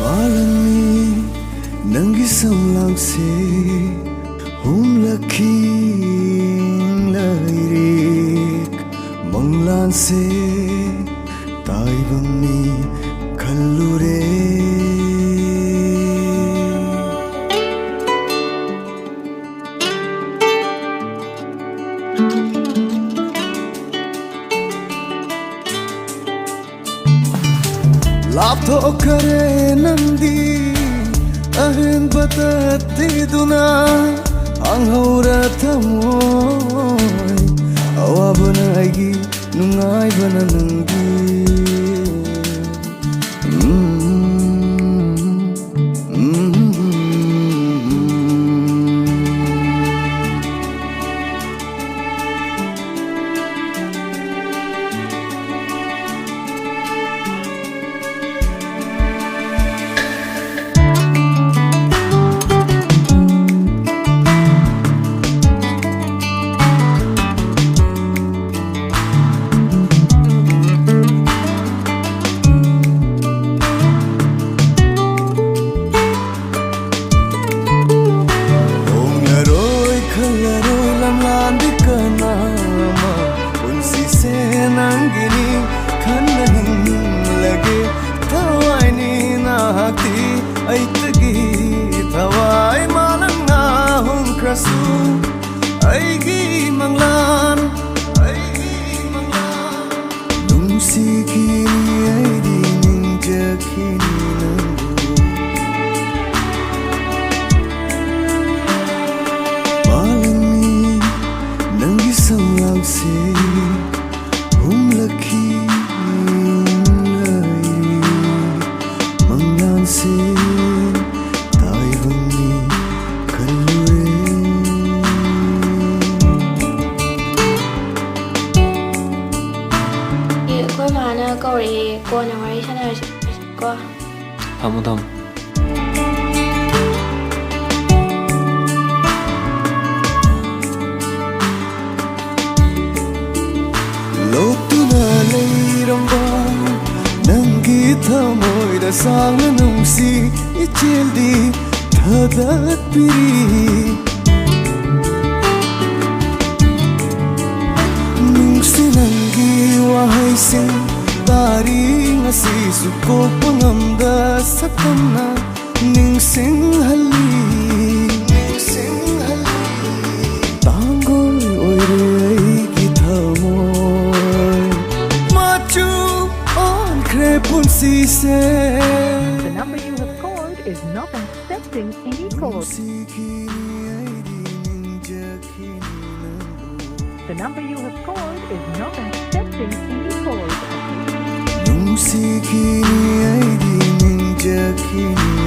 Malami nangi samlang se hum lakhi lairik manglan se tai bangni khallure Lapto kare nandi ahin batati duna ang haura thamoy awabana agi nungai bana nangi Aigi manglan nung sikini aidi ninja kini nangu Malami nangi samlang se hum lakhi lairi manglan se tai bangni khallure câu này cô nào ấy thế nào cô Thầm Lộc tu na lay ramba nangi thamoy da sang nung si ichel di thadat piri nung si nangi wahai sing Dari ngasi suko pangamda sakamna ning sing hali tangol oirei ki thamoy machu on krepun si se The number you have called is not accepting any calls. The number you have called is not accepting any calls. Sikini aidi ninja kini